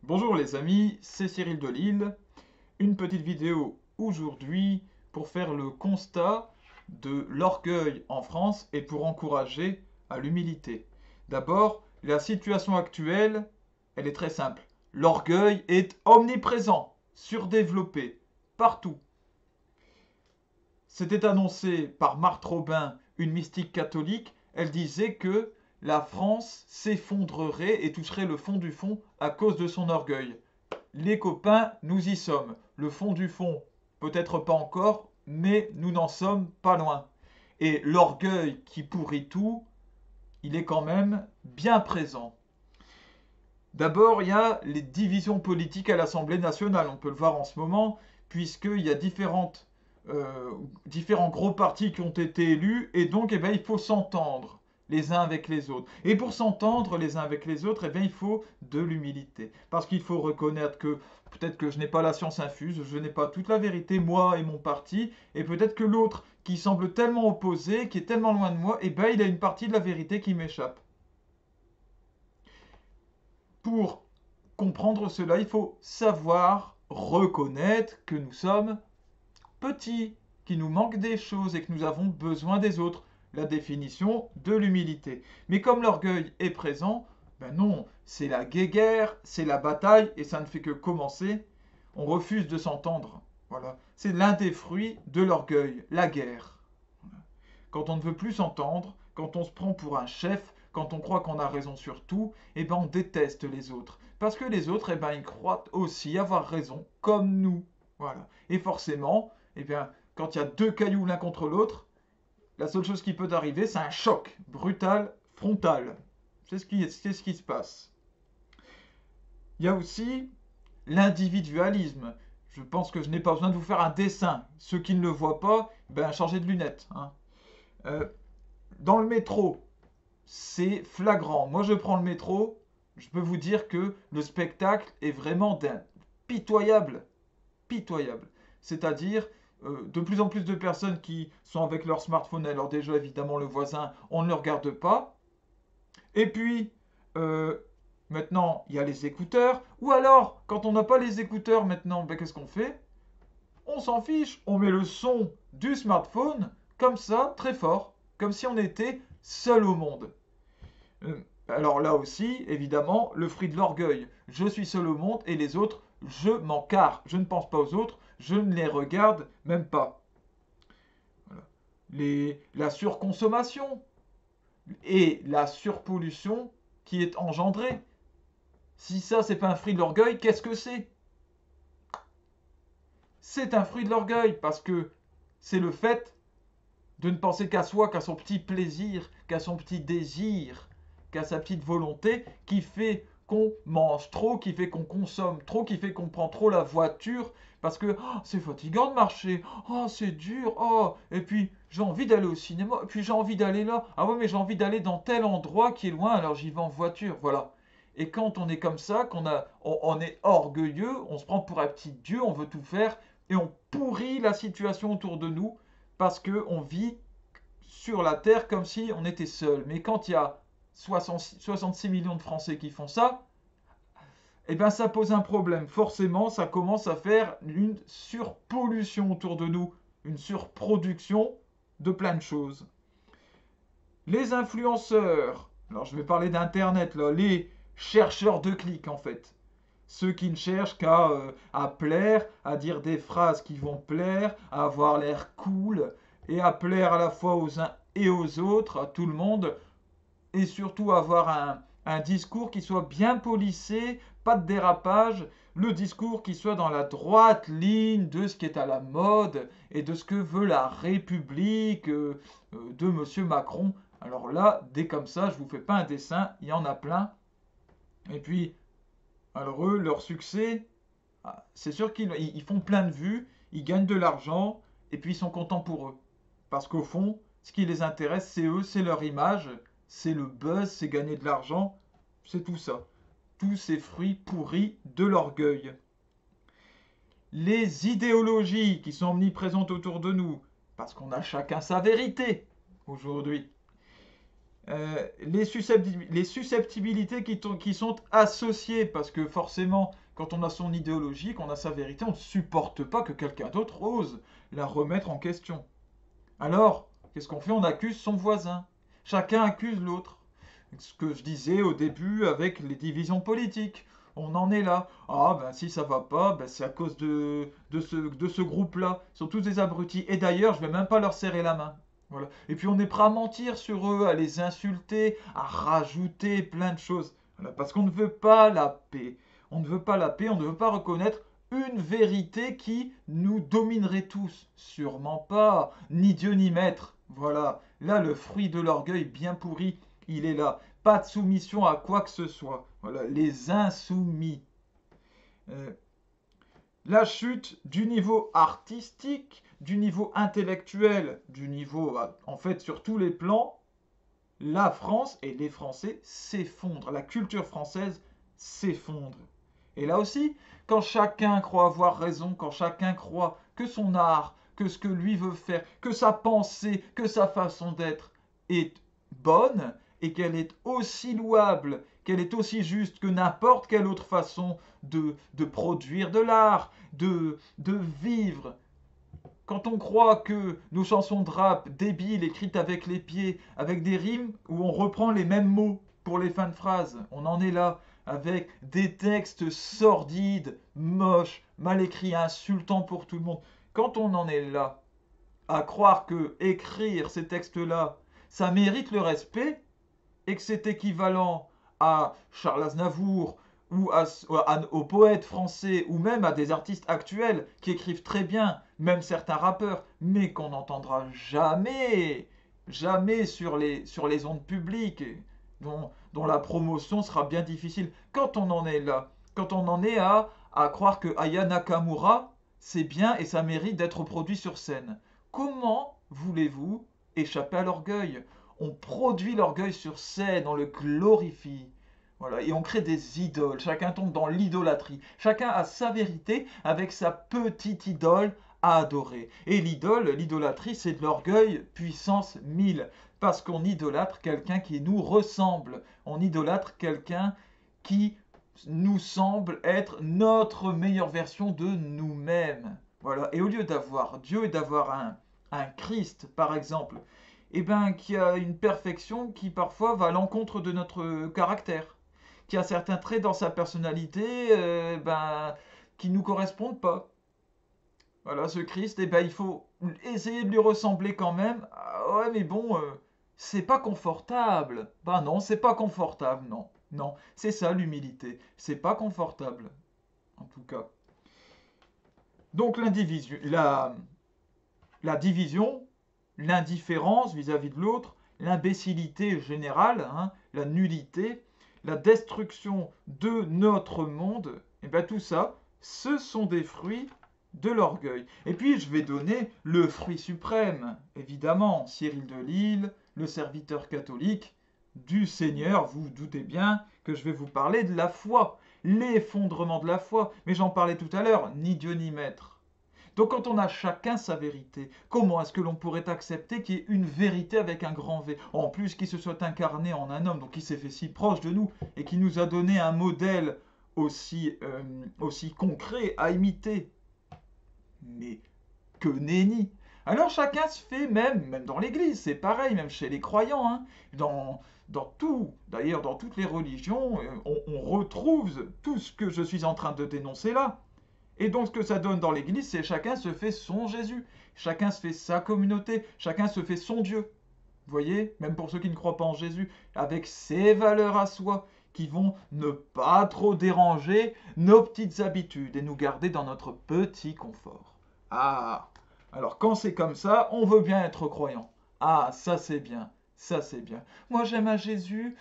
Bonjour les amis, c'est Cyril de Lille. Une petite vidéo aujourd'hui pour faire le constat de l'orgueil en France et pour encourager à l'humilité. D'abord, la situation actuelle, elle est très simple. L'orgueil est omniprésent, surdéveloppé, partout. C'était annoncé par Marthe Robin, une mystique catholique. Elle disait que la France s'effondrerait et toucherait le fond du fond à cause de son orgueil. Les copains, nous y sommes. Le fond du fond, peut-être pas encore, mais nous n'en sommes pas loin. Et l'orgueil qui pourrit tout, il est quand même bien présent. D'abord, il y a les divisions politiques à l'Assemblée nationale. On peut le voir en ce moment, puisqu'il y a différents gros partis qui ont été élus, et donc il faut s'entendre les uns avec les autres. Et pour s'entendre les uns avec les autres, il faut de l'humilité. Parce qu'il faut reconnaître que peut-être que je n'ai pas la science infuse, je n'ai pas toute la vérité, moi et mon parti, et peut-être que l'autre, qui semble tellement opposé, qui est tellement loin de moi, il a une partie de la vérité qui m'échappe. Pour comprendre cela, il faut savoir reconnaître que nous sommes petits, qu'il nous manque des choses et que nous avons besoin des autres. La définition de l'humilité. Mais comme l'orgueil est présent, ben non, c'est la guéguerre, c'est la bataille et ça ne fait que commencer. On refuse de s'entendre. Voilà. C'est l'un des fruits de l'orgueil, la guerre. Quand on ne veut plus s'entendre, quand on se prend pour un chef, quand on croit qu'on a raison sur tout, on déteste les autres. Parce que les autres, ils croient aussi avoir raison, comme nous. Voilà. Et forcément, quand il y a deux cailloux l'un contre l'autre, la seule chose qui peut arriver, c'est un choc brutal, frontal. C'est ce qui se passe. Il y a aussi l'individualisme. Je pense que je n'ai pas besoin de vous faire un dessin. Ceux qui ne le voient pas, changez de lunettes. Hein. Euh, Dans le métro, c'est flagrant. Moi, je prends le métro, je peux vous dire que le spectacle est vraiment pitoyable. Pitoyable. C'est-à-dire, de plus en plus de personnes qui sont avec leur smartphone. Alors déjà, évidemment, le voisin, on ne le regarde pas. Et puis, euh, maintenant, il y a les écouteurs. Ou alors, quand on n'a pas les écouteurs maintenant, qu'est-ce qu'on fait? On s'en fiche, on met le son du smartphone comme ça, très fort, comme si on était seul au monde. Alors là aussi, évidemment, le fruit de l'orgueil. Je suis seul au monde et les autres, je m'en carre. Je ne pense pas aux autres, je ne les regarde même pas. Voilà. La surconsommation et la surpollution qui est engendrée. Si ça, c'est pas un fruit de l'orgueil, qu'est-ce que c'est? C'est un fruit de l'orgueil parce que c'est le fait de ne penser qu'à soi, qu'à son petit plaisir, qu'à son petit désir, qu'à sa petite volonté, qui fait qu'on mange trop, qui fait qu'on consomme trop, qui fait qu'on prend trop la voiture, parce que oh, c'est fatigant de marcher, oh c'est dur, oh, et puis j'ai envie d'aller au cinéma, et puis j'ai envie d'aller là, ah ouais mais j'ai envie d'aller dans tel endroit qui est loin, alors j'y vais en voiture, voilà. Et quand on est comme ça, on est orgueilleux, on se prend pour un petit dieu, on veut tout faire, et on pourrit la situation autour de nous, parce qu'on vit sur la Terre comme si on était seul. Mais quand il y a 66 millions de Français qui font ça, ça pose un problème. Forcément, ça commence à faire une surpollution autour de nous, une surproduction de plein de choses. Les influenceurs, alors je vais parler d'Internet, là, les chercheurs de clics en fait. Ceux qui ne cherchent qu'à à plaire, à dire des phrases qui vont plaire, à avoir l'air cool, et à plaire à la fois aux uns et aux autres, à tout le monde, et surtout avoir un discours qui soit bien polissé, pas de dérapage, le discours qui soit dans la droite ligne de ce qui est à la mode et de ce que veut la République de Monsieur Macron. Alors là, dès comme ça, je vous fais pas un dessin, il y en a plein. Et puis, alors eux, leur succès, c'est sûr qu'ils font plein de vues, ils gagnent de l'argent, et puis ils sont contents pour eux. Parce qu'au fond, ce qui les intéresse, c'est eux, c'est leur image, c'est le buzz, c'est gagner de l'argent, c'est tout ça. Tous ces fruits pourris de l'orgueil. Les idéologies qui sont omniprésentes autour de nous, parce qu'on a chacun sa vérité aujourd'hui. les susceptibilités qui sont associées, parce que forcément, quand on a son idéologie, qu'on a sa vérité, on ne supporte pas que quelqu'un d'autre ose la remettre en question. Alors, qu'est-ce qu'on fait? On accuse son voisin. Chacun accuse l'autre. Ce que je disais au début avec les divisions politiques. On en est là. Ah ben si ça va pas, ben, c'est à cause de ce groupe-là. Ils sont tous des abrutis. Et d'ailleurs, je vais même pas leur serrer la main. Voilà. Et puis on est prêt à mentir sur eux, à les insulter, à rajouter plein de choses. Voilà. Parce qu'on ne veut pas la paix. On ne veut pas la paix, on ne veut pas reconnaître une vérité qui nous dominerait tous. Sûrement pas. Ni Dieu ni maître. Voilà. Là, le fruit de l'orgueil bien pourri, il est là. Pas de soumission à quoi que ce soit. Voilà, les insoumis. Euh, la chute du niveau artistique, du niveau intellectuel, du niveau, en fait, sur tous les plans, la France et les Français s'effondrent. La culture française s'effondre. Et là aussi, quand chacun croit avoir raison, quand chacun croit que son art, que ce que lui veut faire, que sa pensée, que sa façon d'être est bonne et qu'elle est aussi louable, qu'elle est aussi juste que n'importe quelle autre façon de produire de l'art, de vivre. Quand on croit que nos chansons de rap débiles écrites avec les pieds, avec des rimes où on reprend les mêmes mots pour les fins de phrases, on en est là, avec des textes sordides, moches, mal écrits, insultants pour tout le monde. Quand on en est là, à croire que écrire ces textes-là, ça mérite le respect, et que c'est équivalent à Charles Aznavour ou aux poètes français ou même à des artistes actuels qui écrivent très bien, même certains rappeurs, mais qu'on n'entendra jamais, jamais sur les ondes publiques, dont la promotion sera bien difficile. Quand on en est là, quand on en est à croire que Aya Nakamura, c'est bien et ça mérite d'être produit sur scène, comment voulez-vous échapper à l'orgueil? On produit l'orgueil sur scène, on le glorifie. Voilà, et on crée des idoles. Chacun tombe dans l'idolâtrie. Chacun a sa vérité avec sa petite idole à adorer. Et l'idolâtrie, c'est de l'orgueil puissance 1000. Parce qu'on idolâtre quelqu'un qui nous ressemble. On idolâtre quelqu'un qui nous semble être notre meilleure version de nous-mêmes. Voilà. Et au lieu d'avoir Dieu et d'avoir un Christ, par exemple, eh ben, qui a une perfection qui parfois va à l'encontre de notre caractère, qui a certains traits dans sa personnalité ben, qui ne nous correspondent pas. Voilà, ce Christ, eh ben, il faut essayer de lui ressembler quand même. Ah ouais, mais bon, c'est pas confortable. Ben non, c'est pas confortable, non. Non, c'est ça l'humilité. C'est pas confortable, en tout cas. Donc la division, l'indifférence vis-à-vis de l'autre, l'imbécilité générale, hein, la nullité, la destruction de notre monde, et bien tout ça, ce sont des fruits de l'orgueil. Et puis je vais donner le fruit suprême, évidemment, Cyril de Lille, le serviteur catholique du Seigneur, vous vous doutez bien que je vais vous parler de la foi, l'effondrement de la foi, mais j'en parlais tout à l'heure, ni Dieu ni maître. Donc quand on a chacun sa vérité, comment est-ce que l'on pourrait accepter qu'il y ait une vérité avec un grand V? En plus, qui se soit incarné en un homme, donc qui s'est fait si proche de nous et qui nous a donné un modèle aussi concret à imiter. Mais que nenni! Alors chacun se fait, même dans l'église, c'est pareil, même chez les croyants, hein, dans tout, d'ailleurs dans toutes les religions, on retrouve tout ce que je suis en train de dénoncer là. Et donc ce que ça donne dans l'église, c'est chacun se fait son Jésus, chacun se fait sa communauté, chacun se fait son Dieu. Vous voyez, même pour ceux qui ne croient pas en Jésus, avec ses valeurs à soi, qui vont ne pas trop déranger nos petites habitudes et nous garder dans notre petit confort. Ah, alors quand c'est comme ça, on veut bien être croyant. Ah, ça c'est bien. Ça, c'est bien. Moi, j'aime un Jésus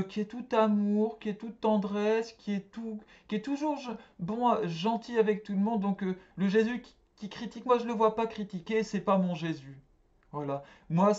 qui est tout amour, qui est toute tendresse, qui est toujours bon, gentil avec tout le monde. Donc, le Jésus qui critique, moi, je le vois pas critiquer. C'est pas mon Jésus. Voilà. Moi,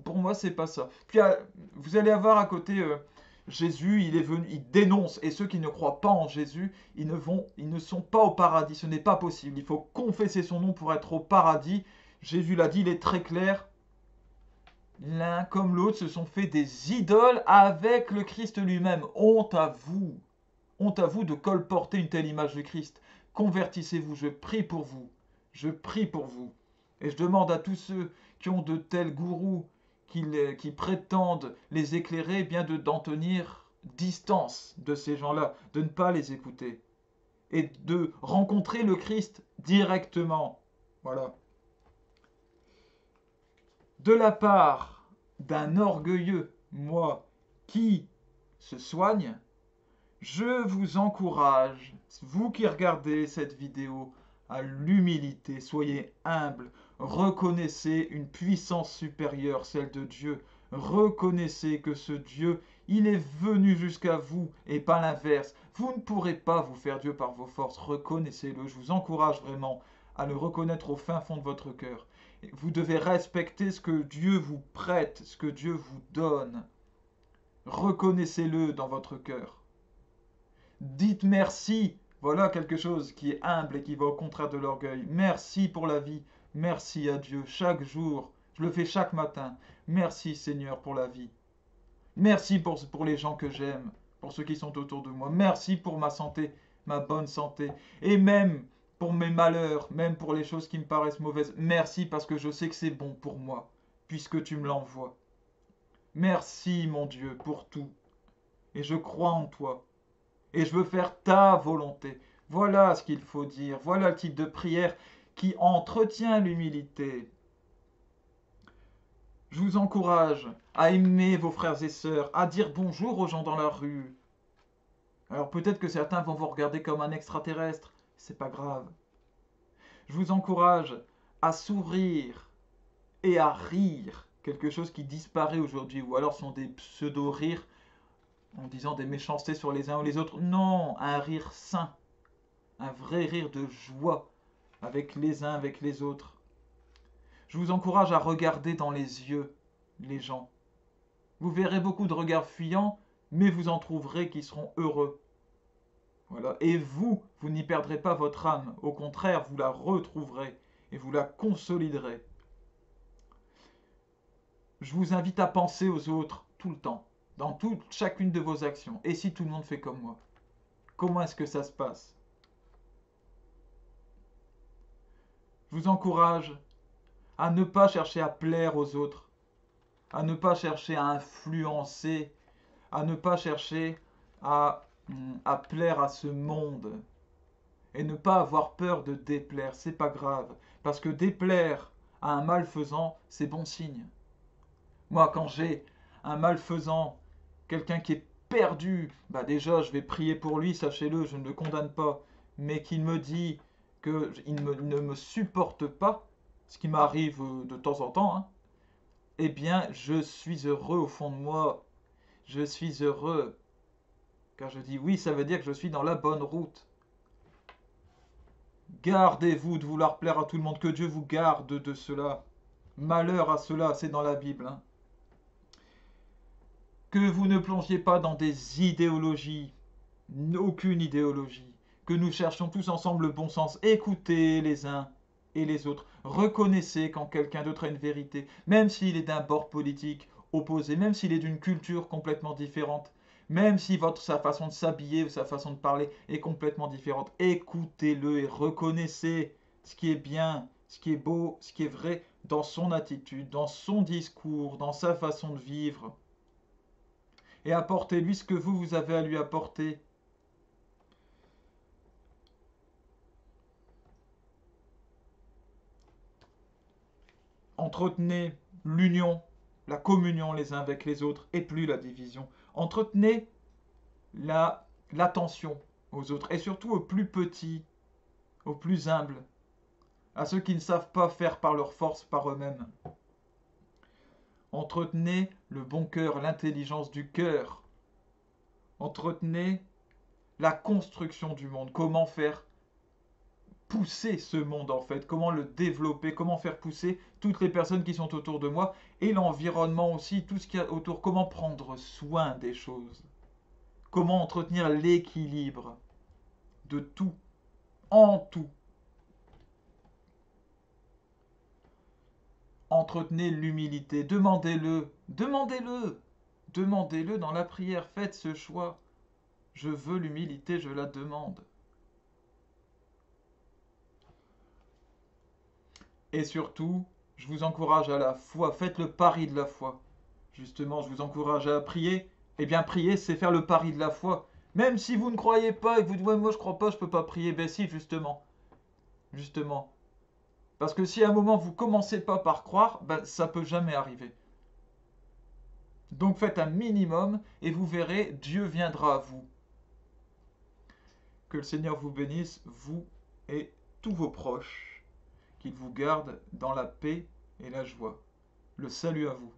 pour moi, c'est pas ça. Puis, vous allez avoir à côté Jésus. Il est venu, il dénonce. Et ceux qui ne croient pas en Jésus, ils ne sont pas au paradis. Ce n'est pas possible. Il faut confesser son nom pour être au paradis. Jésus l'a dit. Il est très clair. L'un comme l'autre se sont fait des idoles avec le Christ lui-même. Honte à vous. Honte à vous de colporter une telle image du Christ. Convertissez-vous, je prie pour vous. Je prie pour vous. Et je demande à tous ceux qui ont de tels gourous qui prétendent les éclairer, eh bien d'en tenir distance de ces gens-là, de ne pas les écouter et de rencontrer le Christ directement. Voilà. De la part d'un orgueilleux, moi, qui se soigne, je vous encourage, vous qui regardez cette vidéo, à l'humilité. Soyez humble. Reconnaissez une puissance supérieure, celle de Dieu. Reconnaissez que ce Dieu, il est venu jusqu'à vous et pas l'inverse. Vous ne pourrez pas vous faire Dieu par vos forces. Reconnaissez-le. Je vous encourage vraiment à le reconnaître au fin fond de votre cœur. Vous devez respecter ce que Dieu vous prête, ce que Dieu vous donne. Reconnaissez-le dans votre cœur. Dites merci. Voilà quelque chose qui est humble et qui va au contraire de l'orgueil. Merci pour la vie. Merci à Dieu chaque jour. Je le fais chaque matin. Merci Seigneur pour la vie. Merci pour les gens que j'aime, pour ceux qui sont autour de moi. Merci pour ma santé, ma bonne santé. Et même pour mes malheurs, même pour les choses qui me paraissent mauvaises. Merci parce que je sais que c'est bon pour moi, puisque tu me l'envoies. Merci mon Dieu pour tout. Et je crois en toi. Et je veux faire ta volonté. Voilà ce qu'il faut dire. Voilà le type de prière qui entretient l'humilité. Je vous encourage à aimer vos frères et sœurs, à dire bonjour aux gens dans la rue. Alors peut-être que certains vont vous regarder comme un extraterrestre. C'est pas grave. Je vous encourage à sourire et à rire. Quelque chose qui disparaît aujourd'hui. Ou alors sont des pseudo-rires en disant des méchancetés sur les uns ou les autres. Non, un rire sain. Un vrai rire de joie avec les uns, avec les autres. Je vous encourage à regarder dans les yeux les gens. Vous verrez beaucoup de regards fuyants, mais vous en trouverez qui seront heureux. Voilà. Et vous n'y perdrez pas votre âme. Au contraire, vous la retrouverez et vous la consoliderez. Je vous invite à penser aux autres tout le temps, dans chacune de vos actions. Et si tout le monde fait comme moi? Comment est-ce que ça se passe? Je vous encourage à ne pas chercher à plaire aux autres, à ne pas chercher à influencer, à ne pas chercher à plaire à ce monde et ne pas avoir peur de déplaire. C'est pas grave, parce que déplaire à un malfaisant, c'est bon signe. Moi, quand j'ai un malfaisant, quelqu'un qui est perdu, bah déjà, je vais prier pour lui, sachez-le, je ne le condamne pas, mais qu'il me dit qu'il ne me supporte pas, ce qui m'arrive de temps en temps, hein, eh bien, je suis heureux au fond de moi. Je suis heureux. Car je dis oui, ça veut dire que je suis dans la bonne route. Gardez-vous de vouloir plaire à tout le monde, que Dieu vous garde de cela. Malheur à cela, c'est dans la Bible, hein. Que vous ne plongiez pas dans des idéologies, aucune idéologie. Que nous cherchions tous ensemble le bon sens. Écoutez les uns et les autres. Reconnaissez quand quelqu'un d'autre a une vérité, même s'il est d'un bord politique opposé, même s'il est d'une culture complètement différente, même si sa façon de s'habiller ou sa façon de parler est complètement différente. Écoutez-le et reconnaissez ce qui est bien, ce qui est beau, ce qui est vrai dans son attitude, dans son discours, dans sa façon de vivre. Et apportez-lui ce que vous avez à lui apporter. Entretenez l'union, la communion les uns avec les autres et plus la division. Entretenez l'attention aux autres et surtout aux plus petits, aux plus humbles, à ceux qui ne savent pas faire par leur force par eux-mêmes. Entretenez le bon cœur, l'intelligence du cœur. Entretenez la construction du monde. Comment faire pousser ce monde en fait, comment le développer, comment faire pousser toutes les personnes qui sont autour de moi et l'environnement aussi, tout ce qu'il y a autour, comment prendre soin des choses, comment entretenir l'équilibre de tout, en tout. Entretenez l'humilité, demandez-le, demandez-le, demandez-le dans la prière, faites ce choix. Je veux l'humilité, je la demande. Et surtout, je vous encourage à la foi, faites le pari de la foi. Justement, je vous encourage à prier. Eh bien, prier, c'est faire le pari de la foi. Même si vous ne croyez pas et que vous dites, ouais, moi je crois pas, je peux pas prier. Ben si, justement. Justement. Parce que si à un moment vous commencez pas par croire, ben ça peut jamais arriver. Donc faites un minimum et vous verrez, Dieu viendra à vous. Que le Seigneur vous bénisse, vous et tous vos proches, qu'il vous garde dans la paix et la joie. Le salut à vous.